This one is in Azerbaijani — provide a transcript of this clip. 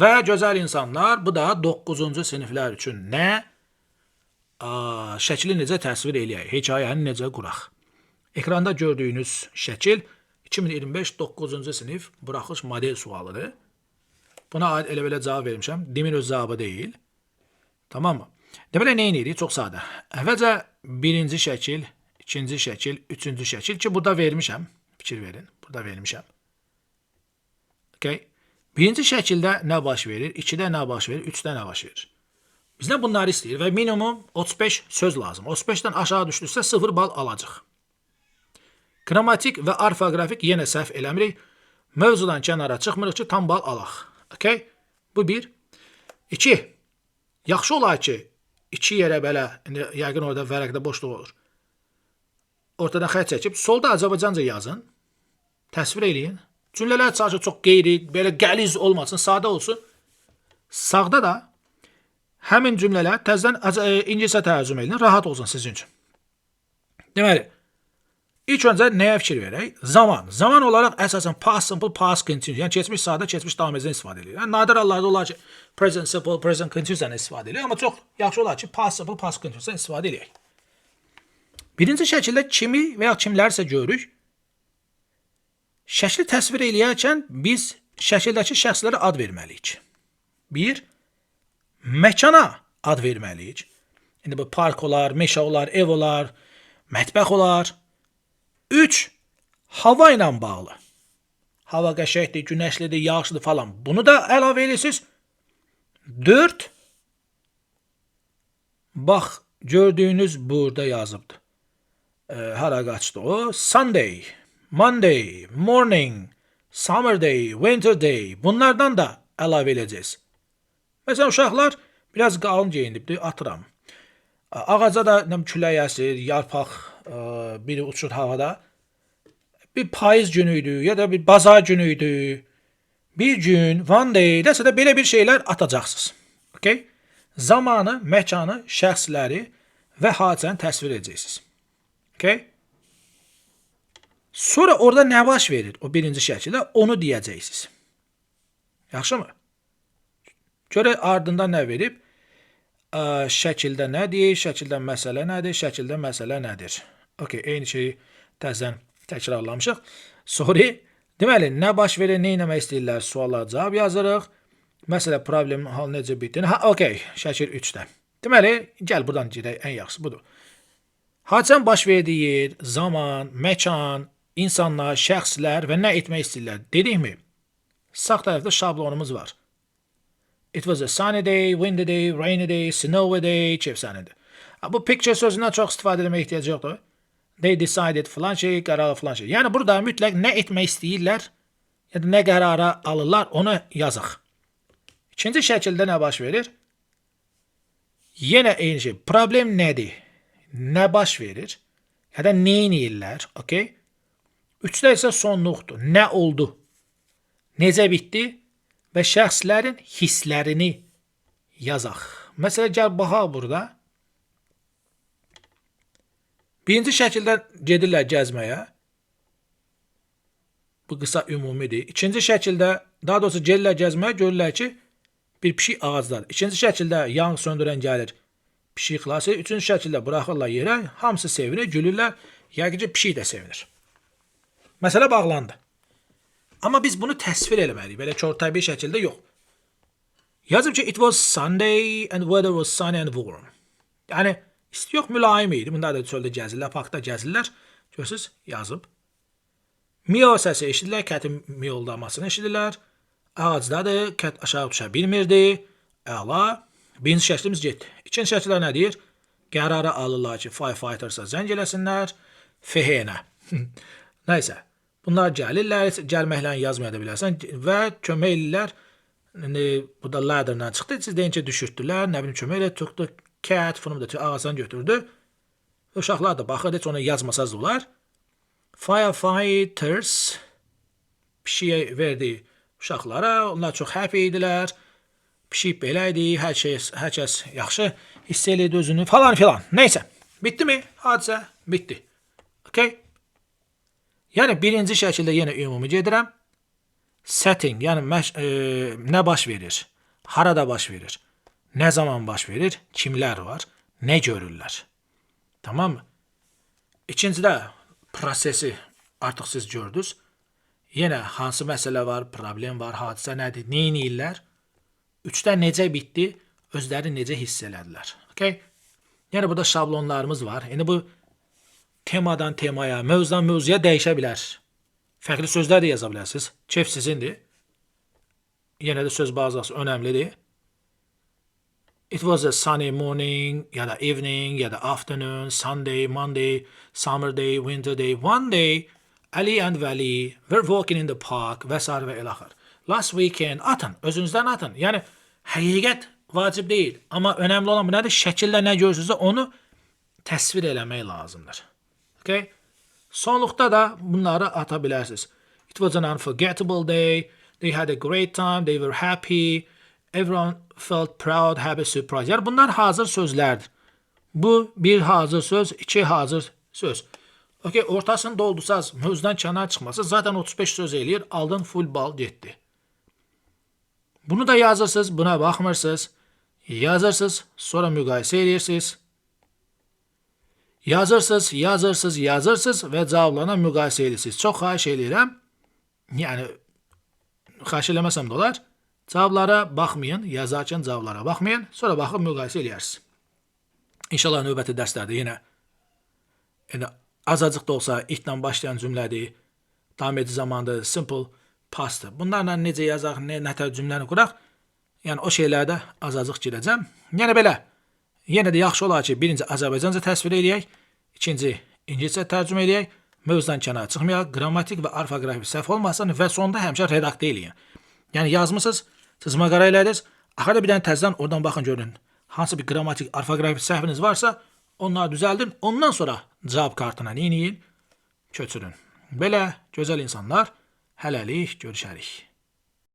Və gözəl insanlar, bu da 9-cu siniflər üçün nə? Şəkili necə təsvir eləyək? Hekayəni necə quraq? Ekranda gördüyünüz şəkil 2025 9-cu sinif buraxılış model sualıdır. Buna aid elə belə cavab vermişəm. Demin öz cavabı deyil. Tamam mı? Deməli, nə edirik? Çox sadə. Əvvəlcə birinci şəkil, ikinci şəkil, üçüncü şəkil ki, burada vermişəm. Fikir verin. Burada vermişəm. Okay. Birinci şəkildə nə baş verir? 2-də nə baş verir? 3-də nə baş verir? Bizdən bunları istəyir və minimum 35 söz lazım. 35-dən aşağı düşdüksə 0 bal alacaq. Qrammatik və orfoqrafik yenə səhv eləmirik. Mövzudan kənara çıxmırıq ki, tam bal alaq. Okay? Bu 1. 2. Yaxşı olar ki, 2 yerə belə, yəqin orada vərəqdə boşluq olur. Ortadan xətt çəkib, solda Azərbaycanca yazın. Təsvir eləyin. Cümlələr sadəcə çox qeyri, belə qəliz olmasın, sadə olsun. Sağda da həmin cümlələr təzədən İngiliscə tərcümə edin, rahat olsun sizin üçün. Deməli, ilk öncə nəyə fikir verək? Zaman. Zaman olaraq əsasən past simple, past continuous, yəni keçmiş sadə, keçmiş davam edicdən istifadə edilir. Yəni nadir hallarda olar ki, present simple, present continuous'dan istifadə edilir, amma çox yaxşı olar ki, past simple, past continuous'dan istifadə edək. Birinci şəkildə kimi və ya kimlərsə görürük. Şəkli təsvir eləyərkən biz şəkildəki şəxslərə ad verməliyik. 1. Məkana ad verməliyik. İndi bu park olar, meşə olar, ev olar, mətbəx olar. 3. Hava ilə bağlı. Hava qəşəngdir, günəşlidir, yağışlıdır falan. Bunu da əlavə edirsiniz. 4. Bax, gördüyünüz burada yazıbdır. Hara qaçdı o? Sunday, Monday, morning, summer day, winter day. Bunlardan da əlavə edəcəyiz. Məsələn, uşaqlar biraz qalın geyinibdir, atıram. Ağaca da külək əsir, yarpaq biri uçur havada. Bir payız günüydü ya da bir bazar günüydü. Bir gün, one day, dəsə də belə bir şeylər atacaqsınız. Okay? Zamanı, məkanı, şəxsləri və hadisəni təsvir edəcəksiniz. Okay? Sonra orada nə baş verir? O birinci şəkildə onu deyəcəksiniz. Yaxşı mı? Görə ardından nə verib? Şəkildə nədir? Şəkildə məsələ nədir? Şəkildə məsələ nədir? Okay, eyni şeyi təzən təkrarlamışıq. Sonra deməli, nə baş verir, nə etmək istəyirlər? Suallara cavab yazırıq. Məsələ, problemin halı necə bitdiyini. Okay, şəkil 3-də. Deməli, gəl buradan gedək, ən yaxşısı budur. Hadisənin baş verdiyi yer, zaman, məkan, insanlar, şəxslər və nə etmək istəyirlər. Dedikmi? Sağ tərəfdə şablonumuz var. It was a sunny day, windy day, rainy day, snowy day, çefsənidir. Bu picture sözündən çox istifadə etmək ehtiyac yoxdur. They decided filan şey, qərarı filan şey. Yəni burada mütləq nə etmək istəyirlər, ya da nə qərara alırlar, onu yazaq. İkinci şəkildə nə baş verir? Yenə eyni şey. Problem nədir? Nə baş verir? Ya da nə edirlər? Okay? 3-də isə sonluqdur. Nə oldu? Necə bitdi? Və şəxslərin hisslərini yazaq. Məsələn, gəl baxaq burada. Birinci şəkildə gedirlər gəzməyə. Bu qısa ümumidir. İkinci şəkildə, daha doğrusu gelirlər gəzməyə, görürlər ki, bir pişik ağacdadır. İkinci şəkildə yanğı söndürən gəlir, pişik xilas edir. Üçüncü şəkildə buraxırlar yerə, hamısı sevinir, gülürlər. Yəqin ki, pişik də sevinir. Məsələ bağlandı. Amma biz bunu təsvir eləməliyik, belə körtəbii şəkildə yox. Yazıb ki, it was Sunday and weather was sunny and warm. Yəni, isti yox, mülayim idi. Bunlar da çöldə gəzirlər, parkda gəzirlər. Görürsünüz, yazıb. Miyo səsi eşidirlər, kətin miyoldamasını eşidirlər. Ağacdadır, kət aşağı düşə bilmirdi. Əla. Birinci şəklimiz getdi. İkinci şəkillər nə deyir? Qərarı alırlar ki, firefightersa zəng eləsinlər. Fehenə. Nəysə. Bunlar gəlirlər, gəlməklə yazmaya da bilərsən və kömək edirlər. Bu da ladder'dan çıxdı, siz deyin ki, düşürtdülər, nə bilim kömək elə tutdu, cat, bunu da ağacdan götürdü. Uşaqlar da baxır, heç onu yazmasaz olar. Firefighters pişiyə verdi uşaqlara, onlar çox happy idilər. Pişik belə idi, hər kəs yaxşı hiss eləyirdi özünü falan filan. Nəysə, bitdi mi? Hadisə bitdi. Okay? Yəni, birinci şəkildə yenə ümumi gedirəm. setting, yəni nə baş verir, harada baş verir, nə zaman baş verir, kimlər var, nə görürlər. Tamam mı? İkincidə prosesi artıq siz gördünüz. Yenə hansı məsələ var, problem var, hadisə nədir, nə edirlər? Üçdə necə bitdi, özləri necə hiss elədilər. Okay? Yəni burada şablonlarımız var. Yəni bu temadan temaya, mövzudan mövzuya dəyişə bilər. Fərqli sözlər də yaza bilərsiniz. Keyf sizindir. Yenə də söz bazası önəmlidir. It was a sunny morning, ya da evening, ya da afternoon, Sunday, Monday, summer day, winter day. One day, Ali and Vali were walking in the park və s. və ilaxır. Last weekend, atın, özünüzdən atın. Yəni, həqiqət vacib deyil. Amma önəmli olan bu nədir? Şəkildə nə görürsünüzsə onu təsvir eləmək lazımdır. Okay? Sonluqda da bunları ata bilərsiniz. It was an unforgettable day. They had a great time. They were happy. Everyone felt proud, happy, surprised. Yəni bunlar hazır sözlərdir. Bu bir hazır söz, iki hazır söz. Okay, ortasını doldursanız, mövzudan kənar çıxması zaten 35 söz eləyir. Aldın full bal getdi. Bunu da yazırsınız, buna baxmırsınız. Yazırsınız, sonra müqayisə edirsiniz. Yazırsınız və cavablarına müqayisə edirsiniz. Çox xahiş edirəm. Yəni, xahiş eləməsəm də olar. Cavablara baxmayın, yazarkən cavablara baxmayın. Sonra baxıb müqayisə edirsiniz. İnşallah növbəti dərslərdə yenə azacıq da olsa itlə başlayan cümlədir. Davam edici zamandır, simple pastdır. Bunlarla necə yazaq, nətər cümləni quraq. Yəni o şeylərdə azacıq girəcəm. Yəni belə. Yenə də yaxşı olar ki, birinci Azərbaycanca təsvir edək, ikinci İngiliscə tərcümə edək, mövzudan kənar çıxmayaq, qrammatik və orfoqrafik səhv olmasın və sonda həmişə redaktə eləyin. Yəni yazmısınız, sızma qara elədiniz, axırda bir dənə təzədən oradan baxın görün. Hansı bir qrammatik, orfoqrafik səhviniz varsa, onları düzəldin, ondan sonra cavab kartına eləyin, köçürün. Belə gözəl insanlar, hələlik görüşərik.